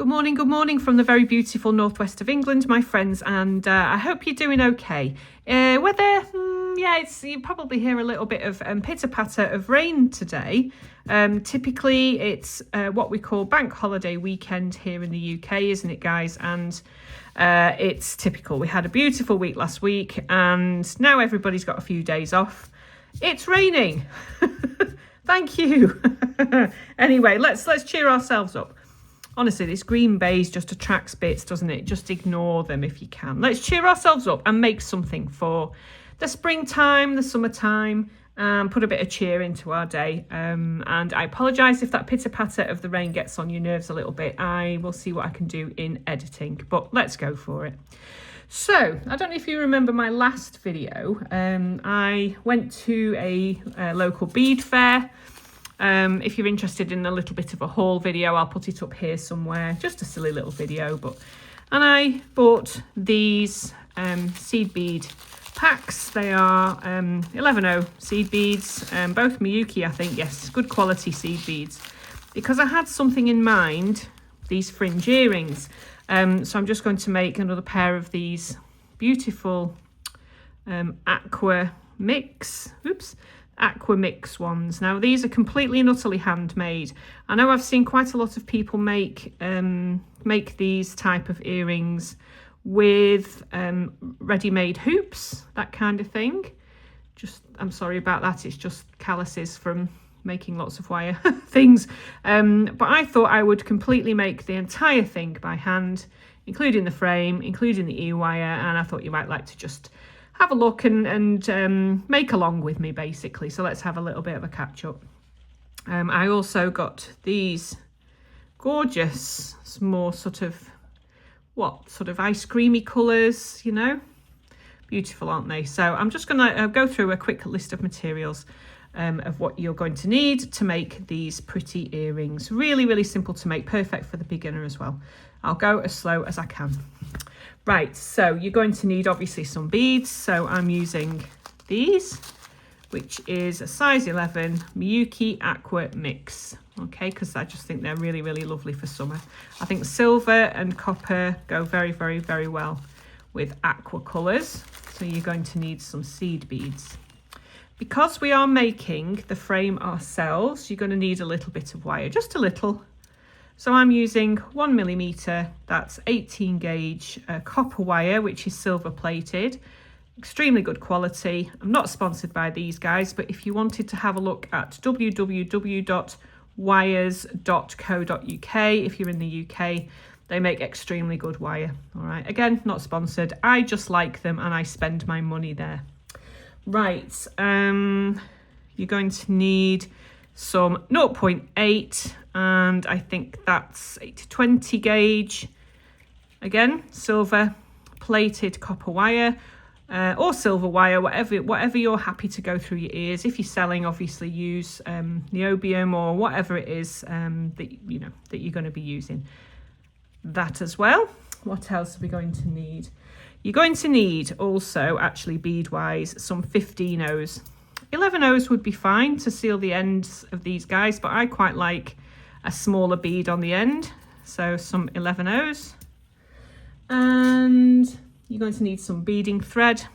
Good morning from the very beautiful northwest of England, my friends, and I hope you're doing okay. Weather, you probably hear a little bit of pitter-patter of rain today. Typically, it's what we call bank holiday weekend here in the UK, isn't it, guys? And it's typical. We had a beautiful week last week, and now everybody's got a few days off. It's raining. Thank you. Anyway, let's cheer ourselves up. Honestly, this green baize just attracts bits, doesn't it? Just ignore them if you can. Let's cheer ourselves up and make something for the springtime, the summertime, and put a bit of cheer into our day. And I apologise if that pitter-patter of the rain gets on your nerves a little bit. I will see what I can do in editing, but let's go for it. So, I don't know if you remember my last video. I went to a local bead fair. If you're interested in a little bit of a haul video, I'll put it up here somewhere. Just a silly little video. And I bought these seed bead packs. They are 11.0 seed beads, both Miyuki, I think. Yes, good quality seed beads. Because I had something in mind, these fringe earrings. So I'm just going to make another pair of these beautiful aqua mix ones. Now these are completely and utterly handmade. I know I've seen quite a lot of people make these type of earrings with ready-made hoops, that kind of thing. I'm sorry about that, it's just calluses from making lots of wire things. But I thought I would completely make the entire thing by hand, including the frame, including the ear-wire, and I thought you might like to just have a look and make along with me, basically. So let's have a little bit of a catch-up. I also got these gorgeous, more sort of ice creamy colours, you know. Beautiful, aren't they? So I'm just going to go through a quick list of materials of what you're going to need to make these pretty earrings. Really, really simple to make, perfect for the beginner as well. I'll go as slow as I can. Right, so you're going to need obviously some beads. So I'm using these, which is a size 11 Miyuki Aqua Mix. Okay, because I just think they're really, really lovely for summer. I think silver and copper go very, very, very well with aqua colours. So you're going to need some seed beads. Because we are making the frame ourselves, you're going to need a little bit of wire, just a little. So I'm using 1mm, that's 18 gauge copper wire, which is silver plated, extremely good quality. I'm not sponsored by these guys, but if you wanted to have a look at www.wires.co.uk, if you're in the UK, they make extremely good wire. All right, again, not sponsored. I just like them and I spend my money there. Right, you're going to need some 0.8 and I think that's 8-20 gauge, again silver plated copper wire or silver wire, whatever you're happy to go through your ears. If you're selling, obviously use niobium or whatever it is that you're going to be using. That as well. What else are we going to need? You're going to need also, actually bead-wise, some 15.0s. 11.0s would be fine to seal the ends of these guys, but I quite like a smaller bead on the end. So some 11.0s. And you're going to need some beading thread.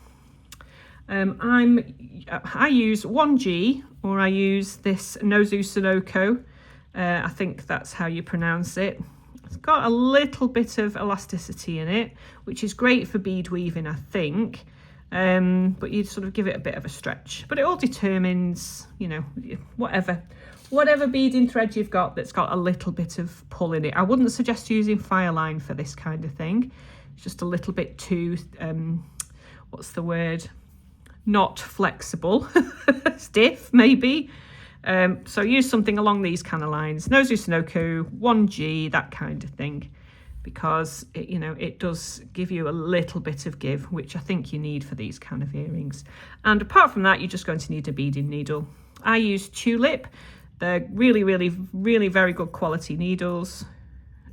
I use 1G, or I use this Nozu Sonoko. I think that's how you pronounce it. It's got a little bit of elasticity in it, which is great for bead weaving, I think. But you sort of give it a bit of a stretch. But it all determines, whatever beading thread you've got that's got a little bit of pull in it. I wouldn't suggest using fireline for this kind of thing. It's just a little bit too, not flexible, stiff maybe. So use something along these kind of lines. Nozu Sonoko, 1G, that kind of thing. Because it does give you a little bit of give, which I think you need for these kind of earrings. And apart from that, you're just going to need a beading needle. I use Tulip. They're really, really, really very good quality needles.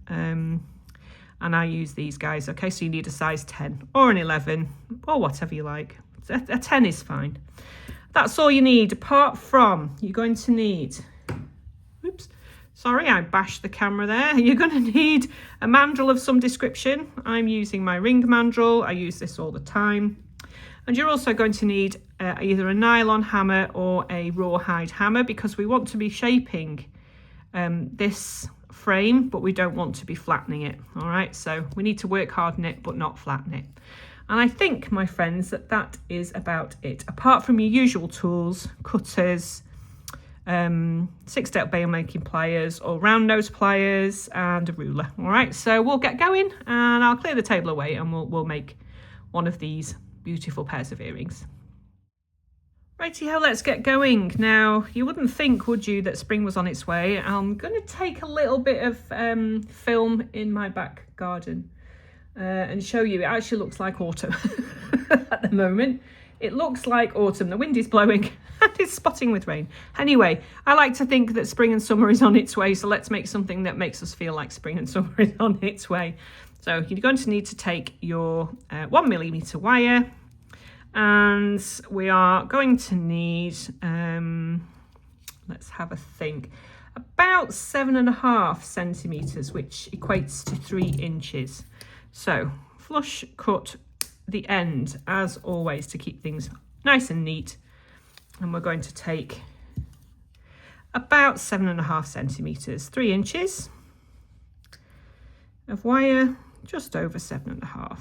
And I use these guys. Okay, so you need a size 10 or an 11 or whatever you like. A 10 is fine. That's all you need. Apart from, you're going to need Sorry, I bashed the camera there. You're going to need a mandrel of some description. I'm using my ring mandrel. I use this all the time. And you're also going to need either a nylon hammer or a rawhide hammer, because we want to be shaping this frame, but we don't want to be flattening it. All right, so we need to work hard on it, but not flatten it. And I think, my friends, that is about it. Apart from your usual tools, cutters, 6-step bail making pliers or round nose pliers, and a ruler. All right, so we'll get going, and I'll clear the table away, and we'll make one of these beautiful pairs of earrings. Righty-ho, let's get going. Now, you wouldn't think, would you, that spring was on its way. I'm going to take a little bit of film in my back garden and show you. It actually looks like autumn at the moment. It looks like autumn. The wind is blowing and it's spotting with rain. Anyway, I like to think that spring and summer is on its way, so let's make something that makes us feel like spring and summer is on its way. So you're going to need to take your 1mm wire, and we are going to need, let's have a think, about 7.5 centimetres, which equates to 3 inches. So flush cut the end, as always, to keep things nice and neat. And we're going to take about 7.5 centimetres, 3 inches of wire, just over 7.5.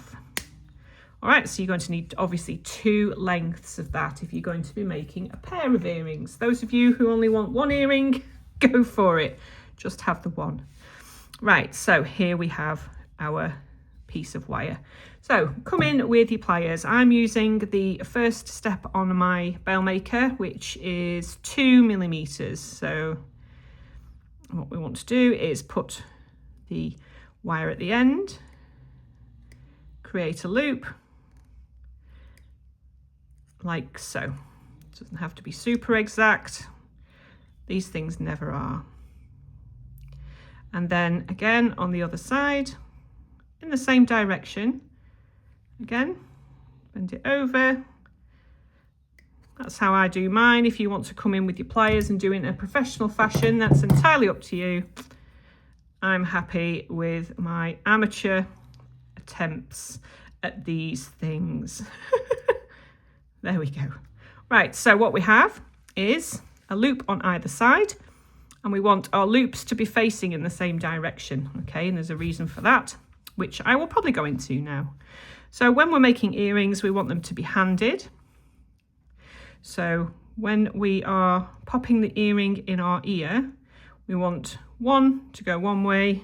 All right, so you're going to need obviously 2 lengths of that if you're going to be making a pair of earrings. Those of you who only want 1 earring, go for it. Just have the one. Right, so here we have our piece of wire. So come in with your pliers. I'm using the first step on my bail maker, which is 2mm. So what we want to do is put the wire at the end, create a loop, like so. It doesn't have to be super exact. These things never are. And then again on the other side, in the same direction, again, bend it over. That's how I do mine. If you want to come in with your pliers and do it in a professional fashion, that's entirely up to you. I'm happy with my amateur attempts at these things. There we go. Right, so what we have is a loop on either side, and we want our loops to be facing in the same direction, okay? And there's a reason for that, which I will probably go into now. So when we're making earrings, we want them to be handed. So when we are popping the earring in our ear, we want one to go one way,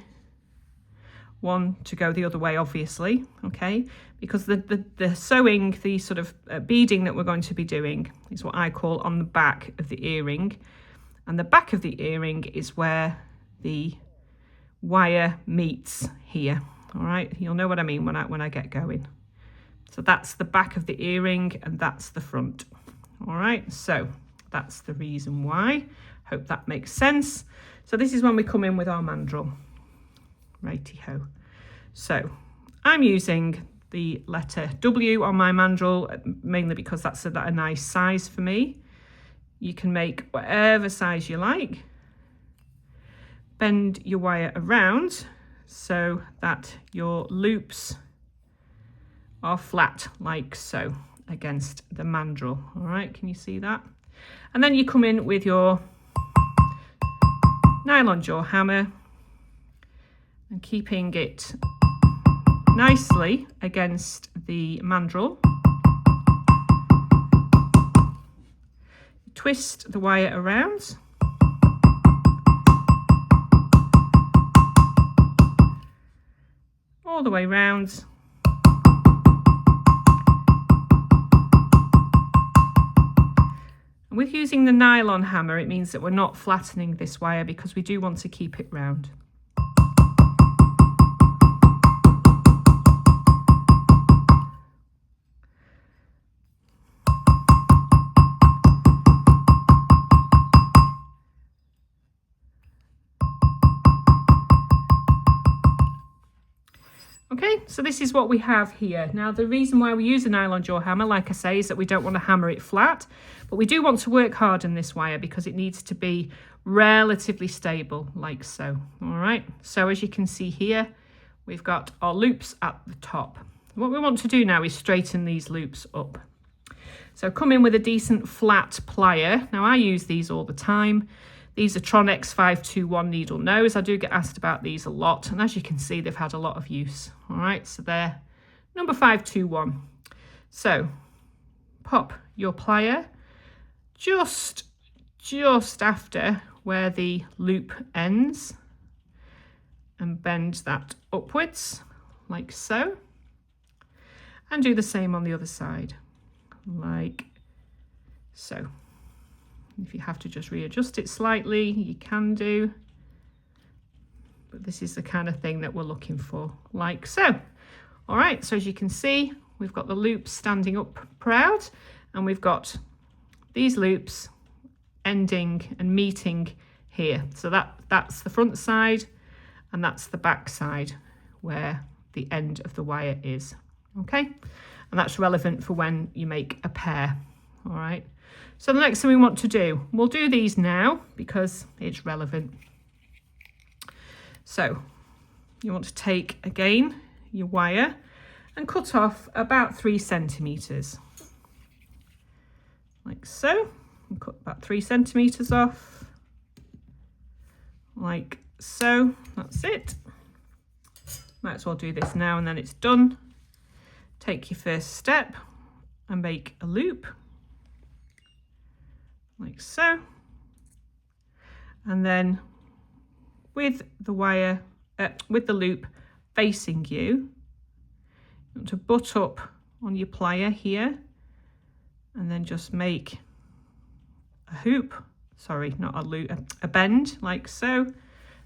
one to go the other way, obviously, okay? Because the sewing, the sort of beading that we're going to be doing is what I call on the back of the earring. And the back of the earring is where the wire meets here, all right? You'll know what I mean when I get going. So that's the back of the earring and that's the front, all right? So that's the reason why. Hope that makes sense. So this is when we come in with our mandrel. Righty-ho. So I'm using the letter W on my mandrel, mainly because that's a nice size for me. You can make whatever size you like. Bend your wire around so that your loops are flat, like so, against the mandrel. All right, can you see that? And then you come in with your nylon jaw hammer and keeping it nicely against the mandrel. Twist the wire around. All the way round. And with using the nylon hammer, it means that we're not flattening this wire because we do want to keep it round. Okay, so this is what we have here. Now, the reason why we use a nylon jaw hammer, like I say, is that we don't want to hammer it flat, but we do want to work hard on this wire because it needs to be relatively stable, like so. All right, so as you can see here, we've got our loops at the top. What we want to do now is straighten these loops up. So come in with a decent flat plier. Now, I use these all the time. These are Tronex 521 needle nose. I do get asked about these a lot, and as you can see, they've had a lot of use. All right, so they're number 521. So pop your plier just after where the loop ends and bend that upwards like so, and do the same on the other side like so. If you have to just readjust it slightly, you can do, but this is the kind of thing that we're looking for, like so. All right, so as you can see, we've got the loops standing up proud, and we've got these loops ending and meeting here. So that's the front side, and that's the back side where the end of the wire is. Okay, and that's relevant for when you make a pair. All right, so the next thing we want to do, we'll do these now because it's relevant. So you want to take again your wire and cut off about 3 centimeters like so, and cut about 3 centimeters off like so. That's it. Might as well do this now and then it's done. Take your first step and make a loop like so, and then with the wire, with the loop facing you, you want to butt up on your plier here, and then just make a hoop, sorry, not a loop, a bend like so,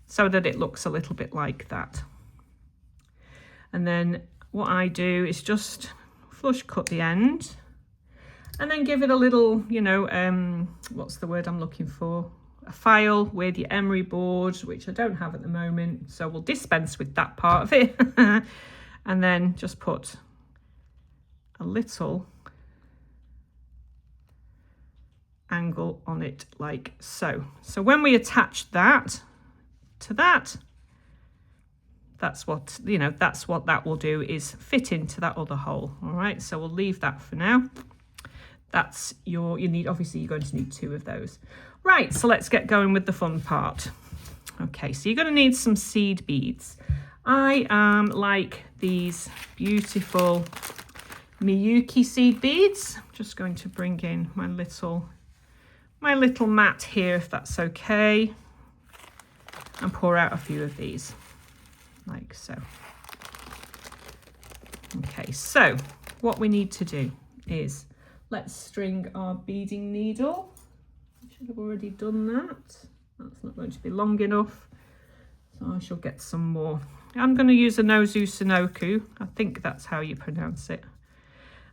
so that it looks a little bit like that. And then what I do is just flush cut the end, and then give it a little, you know, what's the word I'm looking for? A file with your emery board, which I don't have at the moment, so we'll dispense with that part of it. And then just put a little angle on it like so. So when we attach that to that, that's what, you know, that's what that will do, is fit into that other hole. All right, so we'll leave that for now. That's you need, obviously you're going to need 2 of those. Right, so let's get going with the fun part. Okay, so you're going to need some seed beads. I like these beautiful Miyuki seed beads. I'm just going to bring in my little mat here, if that's okay, and pour out a few of these like so. Okay, so what we need to do is let's string our beading needle. I should have already done that. That's not going to be long enough, so I shall get some more. I'm going to use a Nozu Sunoku. I think that's how you pronounce it.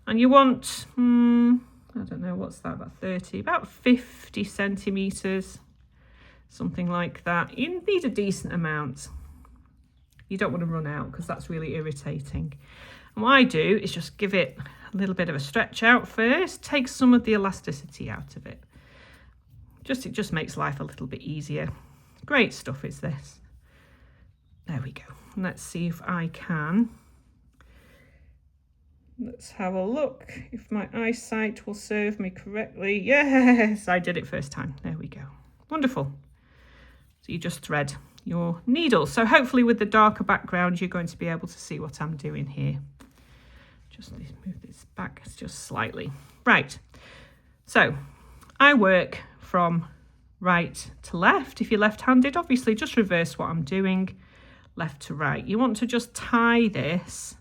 And you want, I don't know, what's that, about 50 centimetres, something like that. You need a decent amount. You don't want to run out because that's really irritating. And what I do is just give it a little bit of a stretch out first, take some of the elasticity out of it. It just makes life a little bit easier. Great stuff is this. There we go. Let's see if I can. Let's have a look if my eyesight will serve me correctly. Yes, I did it first time. There we go. Wonderful. So you just thread your needle. So hopefully with the darker background, you're going to be able to see what I'm doing here. Just move this back just slightly. Right. So I work from right to left. If you're left-handed, obviously just reverse what I'm doing, left to right. You want to just tie this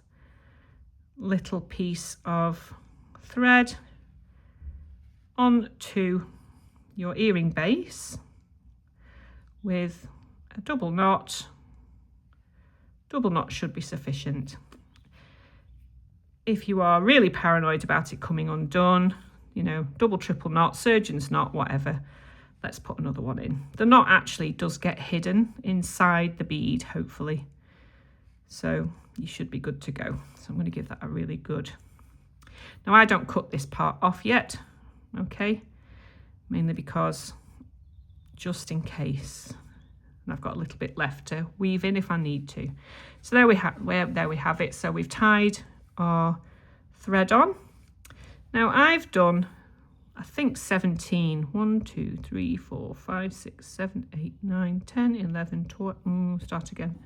little piece of thread onto your earring base with a double knot. Double knot should be sufficient. If you are really paranoid about it coming undone, you know, double, triple knot, surgeon's knot, whatever, let's put another one in. The knot actually does get hidden inside the bead, hopefully. So you should be good to go. So I'm going to give that a really good. Now I don't cut this part off yet, okay, mainly because just in case, and I've got a little bit left to weave in if I need to. So there we have it. So we've tied our thread on. Now I've done, I think 17. 1, 2, 3, 4, 5, 6, 7, 8, 9, 10, 11, 12. Start again.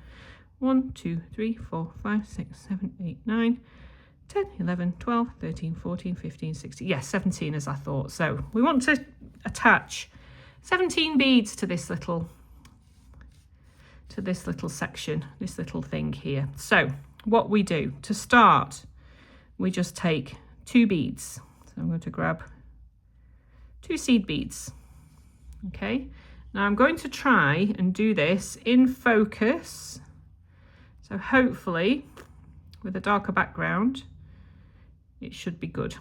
1, 2, 3, 4, 5, 6, 7, 8, 9, 10, 11, 12, 13, 14, 15, 16. Yes, 17 as I thought. So we want to attach 17 beads to this little section, this little thing here. So what we do to start, we just take 2 beads. So I'm going to grab 2 seed beads. Okay, now I'm going to try and do this in focus. So hopefully with a darker background, it should be good.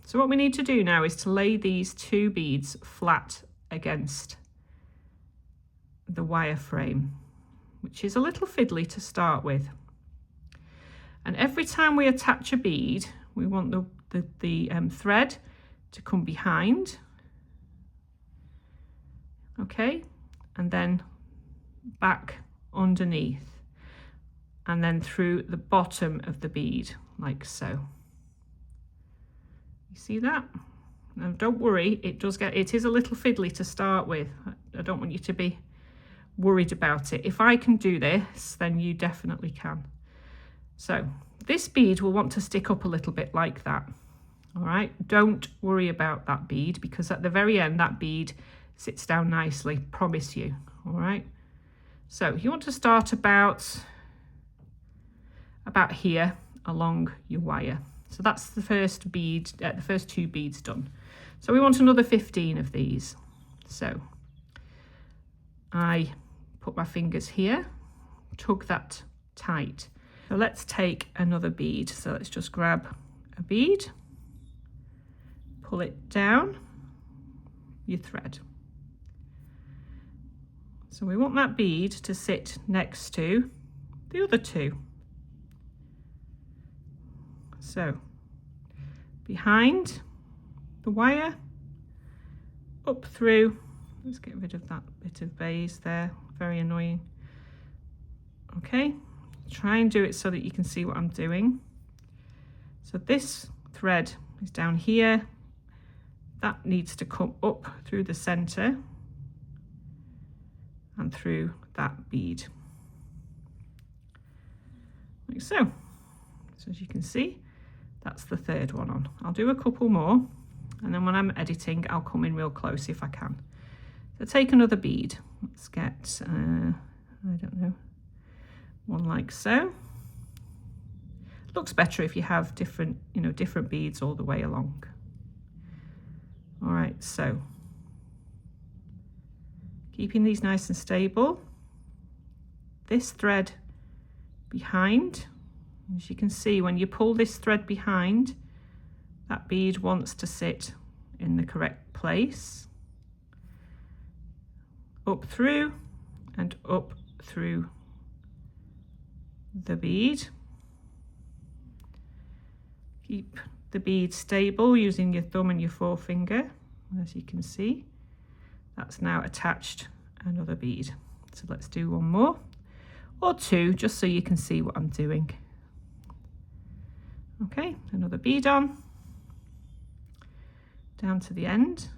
So what we need to do now is to lay these 2 beads flat against the wire frame, which is a little fiddly to start with. And every time we attach a bead, we want the thread to come behind, okay, and then back underneath, and then through the bottom of the bead, like so. You see that? Now don't worry, it is a little fiddly to start with. I don't want you to be worried about it. If I can do this, then you definitely can. So this bead will want to stick up a little bit like that. All right, don't worry about that bead, because at the very end that bead sits down nicely, promise you. All right, so you want to start about here along your wire. So that's the first bead, the first 2 beads done. So we want another 15 of these. So I put my fingers here, tug that tight. So let's take another bead. So let's just grab a bead, pull it down your thread. So we want that bead to sit next to the other 2. So behind the wire, up through, let's get rid of that bit of baize there, very annoying. Okay, try and do it so that you can see what I'm doing. So this thread is down here, that needs to come up through the center and through that bead, like so. So as you can see, that's the 3rd one on. I'll do a couple more, and then when I'm editing, I'll come in real close if I can. So take another bead. Let's get, I don't know, one like so. Looks better if you have different, different beads all the way along. All right, so keeping these nice and stable. This thread behind. As you can see, when you pull this thread behind, that bead wants to sit in the correct place. Up through and up through the bead. Keep the bead stable using your thumb and your forefinger. As you can see, that's now attached another bead. So let's do one more or 2, just so you can see what I'm doing. Okay, another bead on, down to the end.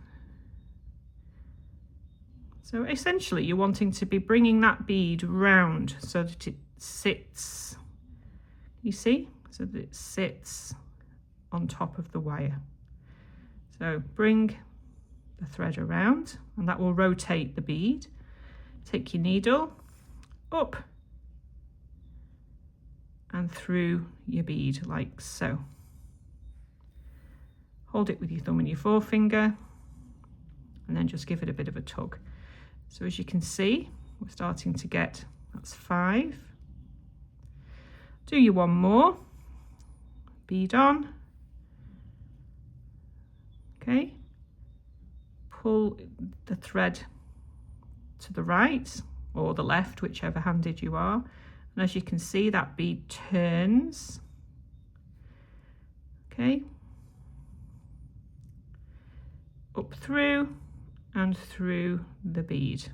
So essentially you're wanting to be bringing that bead round so that it sits, you see, so that it sits on top of the wire. So bring the thread around, and that will rotate the bead. Take your needle up and through your bead like so. Hold it with your thumb and your forefinger, and then just give it a bit of a tug. So as you can see, we're starting to get, that's 5. Do you one more, bead on, okay, pull the thread to the right or the left, whichever handed you are, And as you can see, that bead turns. Okay. Up through and through the bead.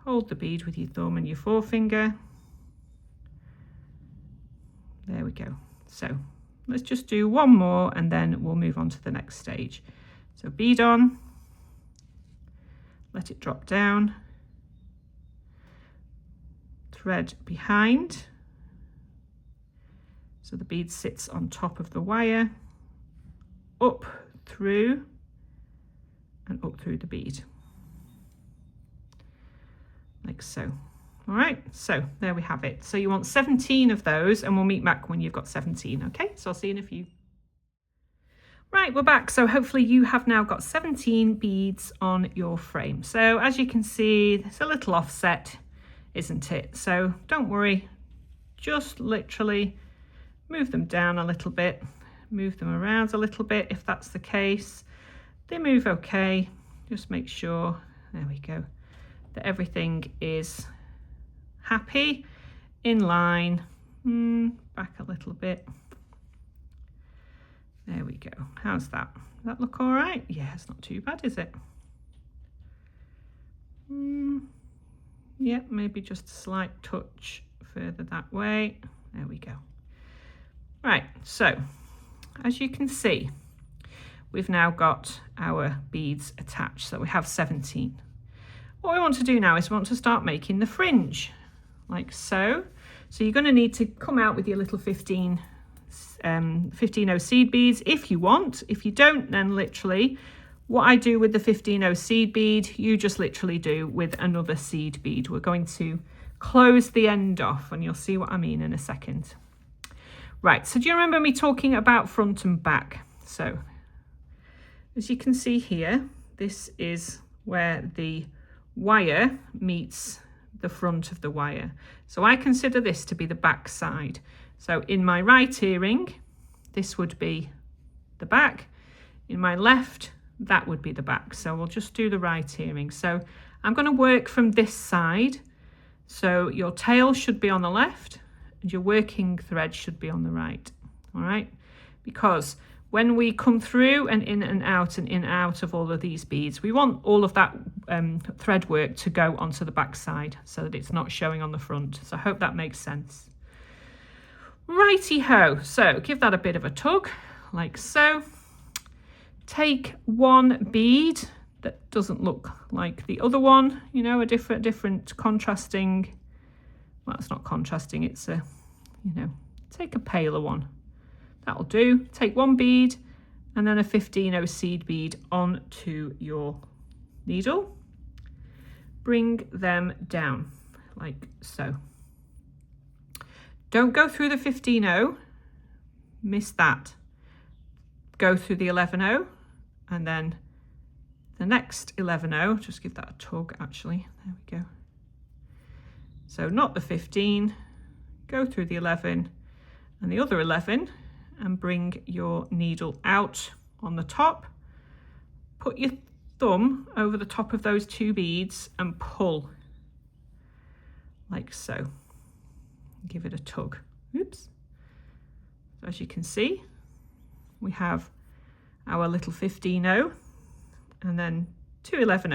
Hold the bead with your thumb and your forefinger. There we go. So let's just do one more and then we'll move on to the next stage. So bead on, let it drop down, thread behind, so the bead sits on top of the wire, up through and up through the bead, like so. All right, so there we have it. So you want 17 of those, and we'll meet back when you've got 17, okay? So I'll see you in a few. Right, we're back. So hopefully you have now got 17 beads on your frame. So as you can see, it's a little offset, isn't it? So don't worry, just literally move them down a little bit, move them around a little bit if that's the case. They move okay. Just make sure, there we go, that everything is happy, in line, back a little bit. There we go. How's that? Does that look all right? Yeah, it's not too bad, is it? Yeah, maybe just a slight touch further that way. There we go. Right, so as you can see, we've now got our beads attached. So we have 17. What we want to do now is we want to start making the fringe, like so. So you're going to need to come out with your little 15 seed beads if you want. If you don't, then literally what I do with the 15 seed bead, you just literally do with another seed bead. We're going to close the end off and you'll see what I mean in a second. Right, so do you remember me talking about front and back? So as you can see here, this is where the wire meets the front of the wire. So I consider this to be the back side. So in my right earring, this would be the back. In my left, that would be the back. So we'll just do the right earring. So I'm going to work from this side. So your tail should be on the left and your working thread should be on the right. All right, because when we come through and in and out of all of these beads, we want all of that thread work to go onto the back side so that it's not showing on the front. So I hope that makes sense. Righty-ho, so give that a bit of a tug, like so. Take one bead that doesn't look like the other one, you know, a different contrasting, well, it's not contrasting, it's a, you know, take a paler one. That'll do. Take one bead and then a 15 seed bead onto your needle. Bring them down like so. Don't go through the 15 miss that. Go through the 11 and then the next 11 just give that a tug actually. There we go. So not the 15, go through the 11 and the other 11 and bring your needle out on the top. Put your thumb over the top of those two beads and pull like so. Give it a tug. Oops. So as you can see, we have our little 15 and then two 11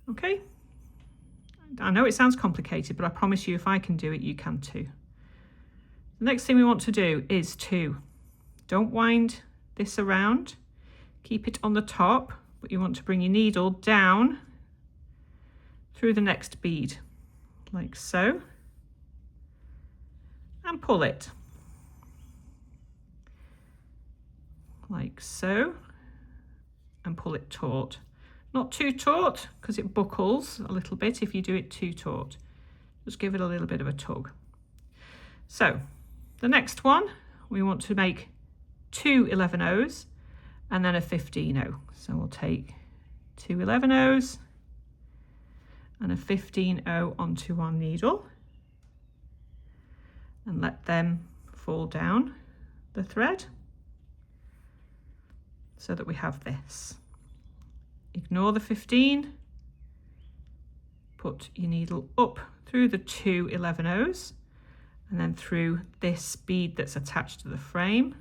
Okay. I know it sounds complicated, but I promise you if I can do it, you can too. The next thing we want to do is don't wind this around, keep it on the top, but you want to bring your needle down through the next bead, like so, and pull it, like so, and pull it taut. Not too taut, because it buckles a little bit if you do it too taut. Just give it a little bit of a tug. So, the next one, we want to make two 11 and then a 15 So we'll take two 11 and a 15 onto our needle and let them fall down the thread so that we have this. Ignore the 15, put your needle up through the 2 11-0s and then through this bead that's attached to the frame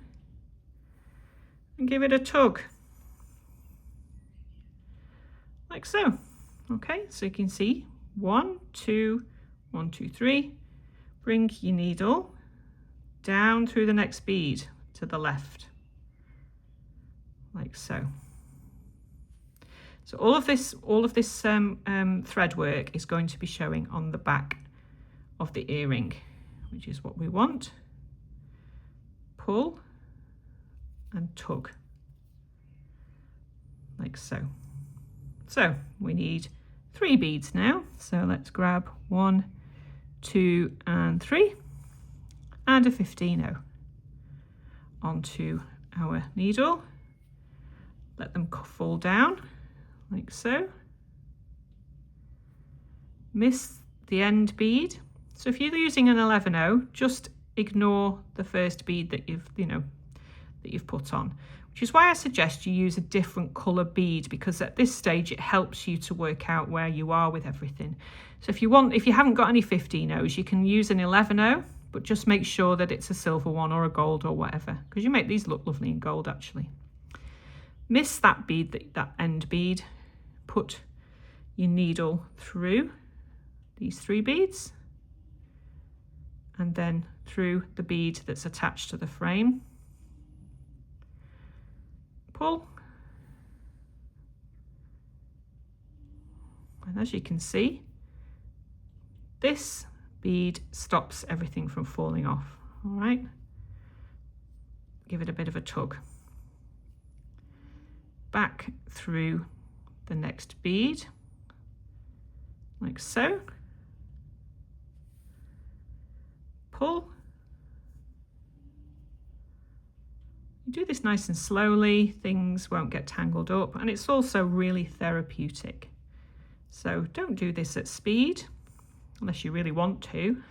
and give it a tug like so. Okay, so you can see 1 2 1 2 3. Bring your needle down through the next bead to the left like so. So all of this thread work is going to be showing on the back of the earring, which is what we want. Pull and tug like so. So we need 3 beads now. So let's grab 1, 2 and 3 and a 15-0 onto our needle. Let them fall down like so. Miss the end bead. So if you're using an 11-0, just ignore the first bead that you've put on, which is why I suggest you use a different colour bead, because at this stage it helps you to work out where you are with everything. So if you haven't got any 15-0s, you can use an 11-0, but just make sure that it's a silver one or a gold or whatever, because you make these look lovely in gold actually. Miss that bead, that end bead, put your needle through these 3 beads and then through the bead that's attached to the frame. Pull, and as you can see, this bead stops everything from falling off. All right, give it a bit of a tug. Back through the next bead like so. Pull. You do this nice and slowly, things won't get tangled up, and it's also really therapeutic. So don't do this at speed unless you really want to.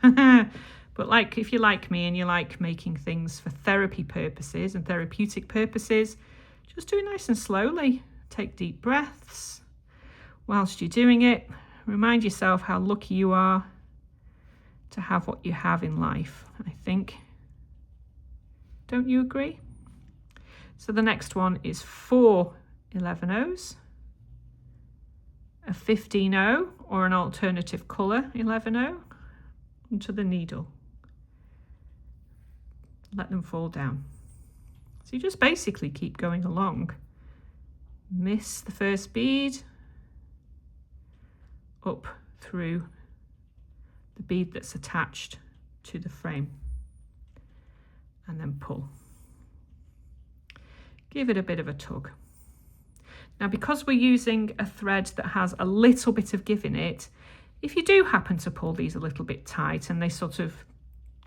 But if you're like me and you like making things for therapy purposes and therapeutic purposes, just do it nice and slowly. Take deep breaths whilst you're doing it. Remind yourself how lucky you are to have what you have in life, I think. Don't you agree? So the next one is 4 11-0s, a 15-0 or an alternative colour 11-0 onto the needle. Let them fall down. So you just basically keep going along. Miss the first bead, up through the bead that's attached to the frame, and then pull. Give it a bit of a tug. Now, because we're using a thread that has a little bit of give in it, if you do happen to pull these a little bit tight and they sort of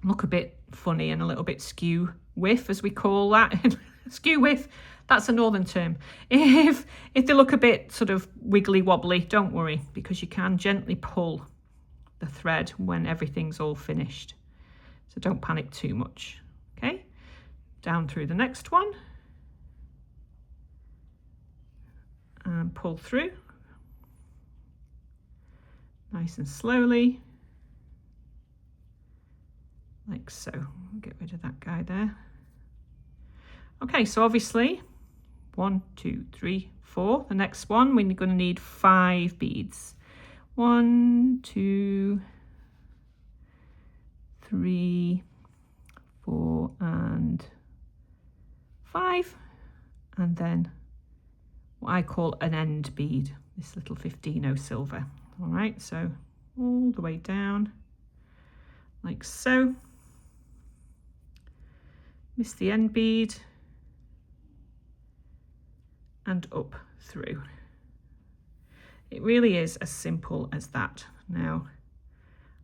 look a bit funny and a little bit skew whiff, as we call that, skew whiff, that's a northern term. If they look a bit sort of wiggly wobbly, don't worry, because you can gently pull the thread when everything's all finished. So don't panic too much. Okay, down through the next one and pull through nice and slowly like so. Get rid of that guy there. Okay, so obviously 1 2 3 4, the next one we're going to need 5 beads. 1 2 3 4 and 5, and then what I call an end bead, this little 15-0 silver. All right, so all the way down like so. Miss the end bead and up through. It really is as simple as that. Now,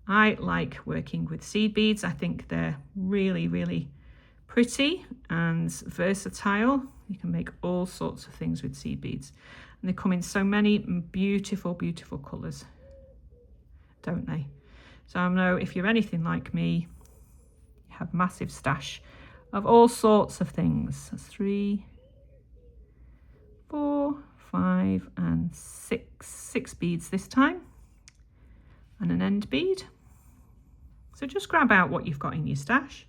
I like working with seed beads. I think they're really, really pretty and versatile. You can make all sorts of things with seed beads. And they come in so many beautiful, beautiful colours, don't they? So I know if you're anything like me, you have a massive stash of all sorts of things. That's 3, 4, 5 and 6 beads this time. and an end bead. So just grab out what you've got in your stash.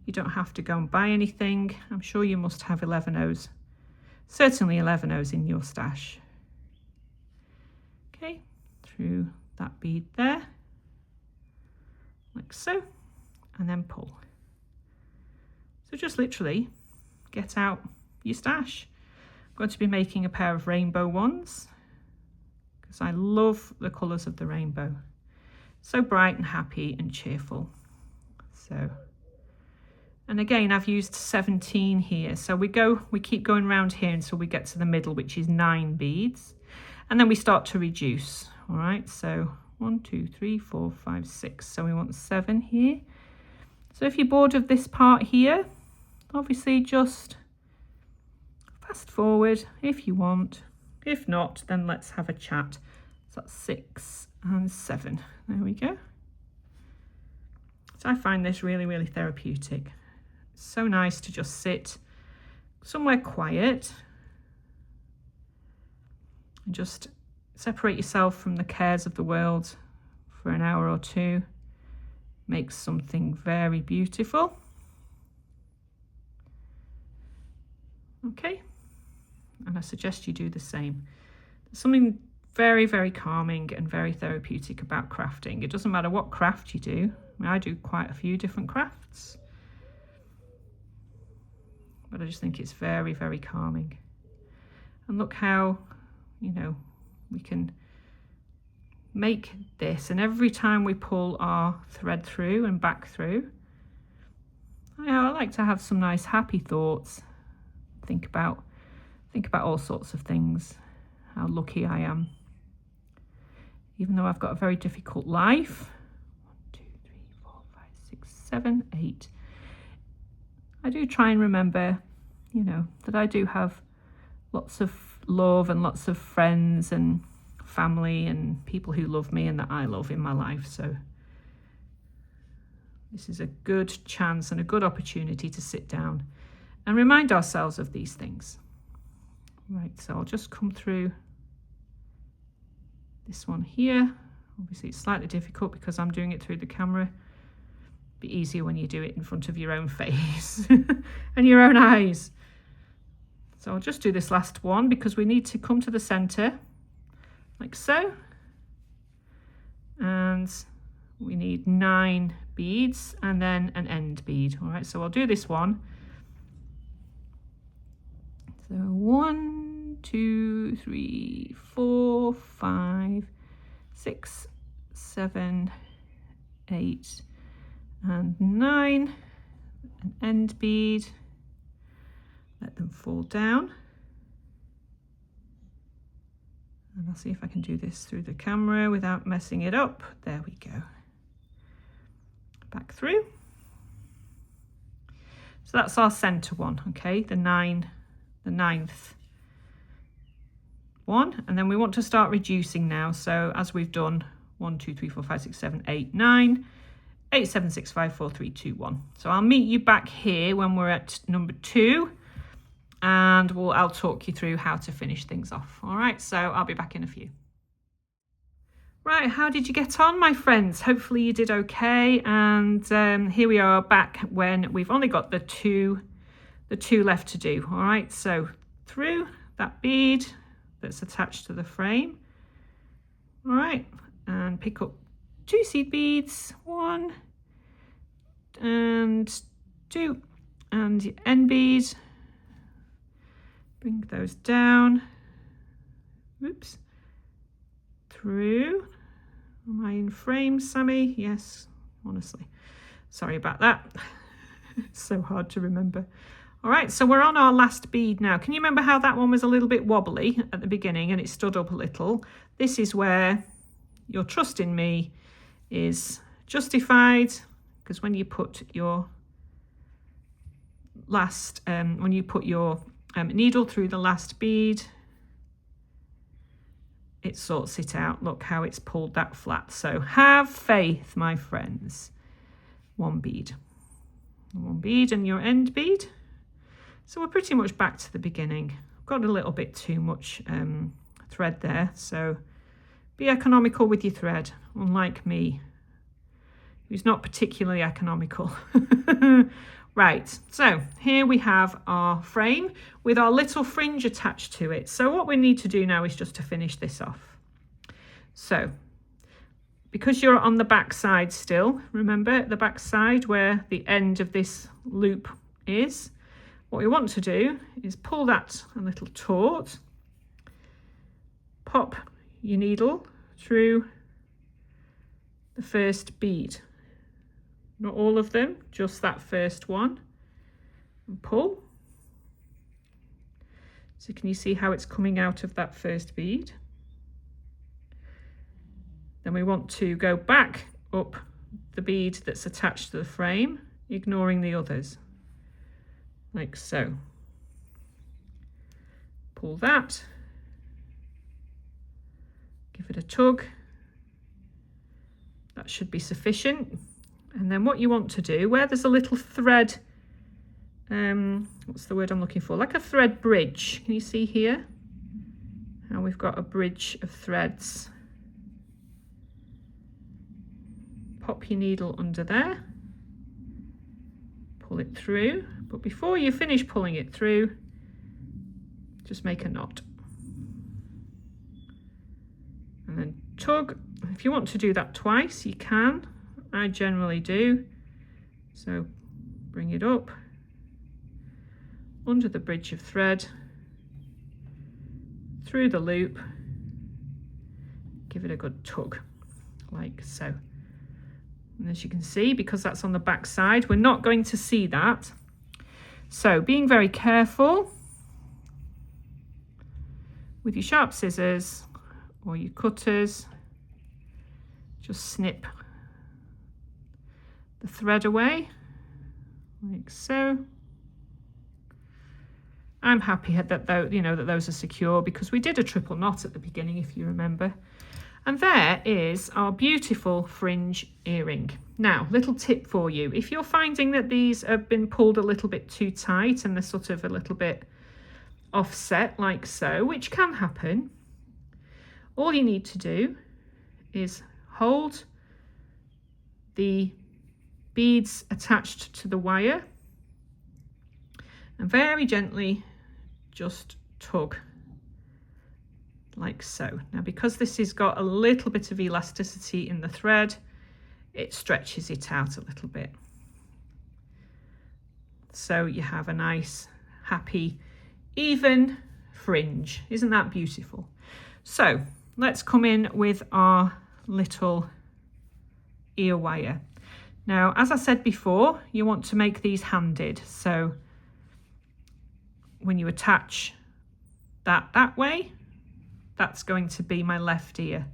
You don't have to go and buy anything. I'm sure you must have 11 O's. Certainly 11 O's in your stash. Okay, through that bead there, like so, and then pull. So just literally get out your stash. I'm going to be making a pair of rainbow ones because I love the colours of the rainbow. So bright and happy and cheerful. So, and again, I've used 17 here. So we keep going around here until we get to the middle, which is 9 beads. And then we start to reduce. All right, so 1, 2, 3, 4, 5, 6. So we want 7 here. So if you're bored of this part here, obviously just fast forward if you want. If not, then let's have a chat. So that's 6 and 7. There we go. So I find this really, really therapeutic. It's so nice to just sit somewhere quiet and just separate yourself from the cares of the world for an hour or two. Make something very beautiful. Okay, and I suggest you do the same. There's something very, very calming and very therapeutic about crafting. It doesn't matter what craft you do. I mean, I do quite a few different crafts, but I just think it's very, very calming. And look how, you know, we can make this, and every time we pull our thread through and back through, I like to have some nice happy thoughts. Think about all sorts of things. How lucky I am. Even though I've got a very difficult life. 1, 2, 3, 4, 5, 6, 7, 8. I do try and remember, you know, that I do have lots of love and lots of friends and family and people who love me and that I love in my life. So this is a good chance and a good opportunity to sit down and remind ourselves of these things. Right, so I'll just come through this one here. Obviously it's slightly difficult because I'm doing it through the camera. It'd be easier when you do it in front of your own face and your own eyes. So I'll just do this last one because we need to come to the center like so. And we need 9 beads and then an end bead. All right, so I'll do this one. So 1, 2, 3, 4, 5, 6, 7, 8, and 9. An end bead. Let them fall down. And I'll see if I can do this through the camera without messing it up. There we go. Back through. So that's our center one, okay? The 9th one. And then we want to start reducing now. So as we've done 1, 2, 3, 4, 5, 6, 7, 8, 9, 8, 7, 6, 5, 4, 3, 2, 1. So I'll meet you back here when we're at number 2. And I'll talk you through how to finish things off. All right, so I'll be back in a few. Right, how did you get on, my friends? Hopefully you did okay. And here we are back when we've only got the two left to do. All right, so through that bead that's attached to the frame. All right, and pick up 2 seed beads, 1 and 2, and the end bead. Bring those down. Oops. Through. Am I in frame, Sammy? Yes, honestly. Sorry about that. It's so hard to remember. All right, so we're on our last bead now. Can you remember how that one was a little bit wobbly at the beginning and it stood up a little? This is where your trust in me is justified, because when you put your last, needle through the last bead, it sorts it out. Look how it's pulled that flat. So have faith, my friends. 1 bead. 1 bead and your end bead. So we're pretty much back to the beginning. I've got a little bit too much thread there, so Be economical with your thread, unlike me, who's not particularly economical. Right, so here we have our frame with our little fringe attached to it. So what we need to do now is just to finish this off. So because you're on the back side still, remember the back side where the end of this loop is, what we want to do is pull that a little taut, pop your needle through the first bead. Not all of them, just that first one, and pull. So can you see how it's coming out of that first bead? Then we want to go back up the bead that's attached to the frame, ignoring the others, like so. Pull that, give it a tug. That should be sufficient. And then what you want to do, where there's a little thread, what's the word I'm looking for? Like a thread bridge. Can you see here how we've got a bridge of threads? Pop your needle under there, pull it through, but before you finish pulling it through, just make a knot. And then tug. If you want to do that twice, you can. I generally do. So bring it up under the bridge of thread, through the loop, give it a good tug, like so. And as you can see, because that's on the back side, we're not going to see that. So being very careful with your sharp scissors or your cutters, just snip the thread away, like so. I'm happy that those are secure because we did a triple knot at the beginning, if you remember. And there is our beautiful fringe earring. Now, little tip for you. If you're finding that these have been pulled a little bit too tight and they're sort of a little bit offset like so, which can happen, all you need to do is hold the beads attached to the wire and very gently just tug like so. Now, because this has got a little bit of elasticity in the thread, it stretches it out a little bit. So you have a nice, happy, even fringe. Isn't that beautiful? So let's come in with our little ear wire. Now, as I said before, you want to make these handed. So when you attach that way, that's going to be my left ear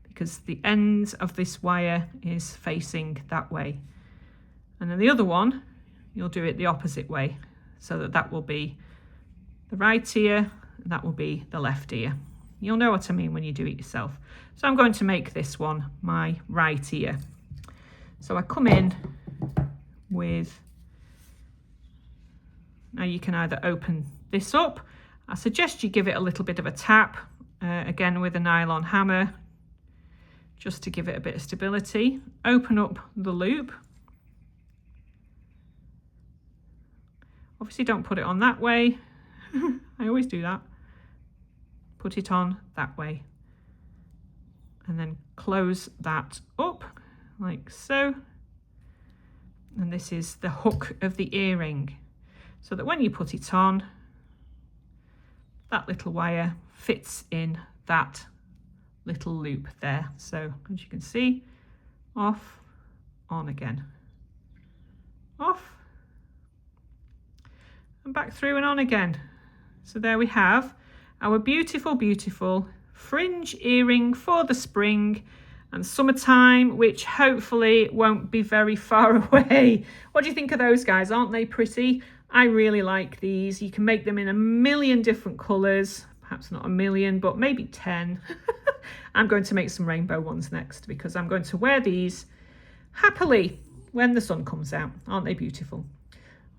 because the end of this wire is facing that way. And then the other one, you'll do it the opposite way so that will be the right ear and that will be the left ear. You'll know what I mean when you do it yourself. So I'm going to make this one my right ear. So I come in with, now you can either open this up. I suggest you give it a little bit of a tap, again with a nylon hammer, just to give it a bit of stability. Open up the loop. Obviously don't put it on that way. I always do that. Put it on that way. And then close that up like so. And this is the hook of the earring, so that when you put it on, that little wire fits in that little loop there. So as you can see, off, on again, off, and back through and on again. So there we have our beautiful, beautiful fringe earring for the spring and summertime, which hopefully won't be very far away. What do you think of those guys? Aren't they pretty? I really like these. You can make them in a million different colours, perhaps not a million, but maybe 10. I'm going to make some rainbow ones next because I'm going to wear these happily when the sun comes out. Aren't they beautiful?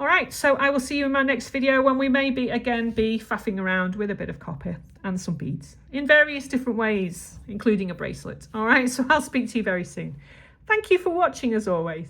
All right, so I will see you in my next video when we may be faffing around with a bit of copper and some beads in various different ways, including a bracelet. All right, so I'll speak to you very soon. Thank you for watching as always.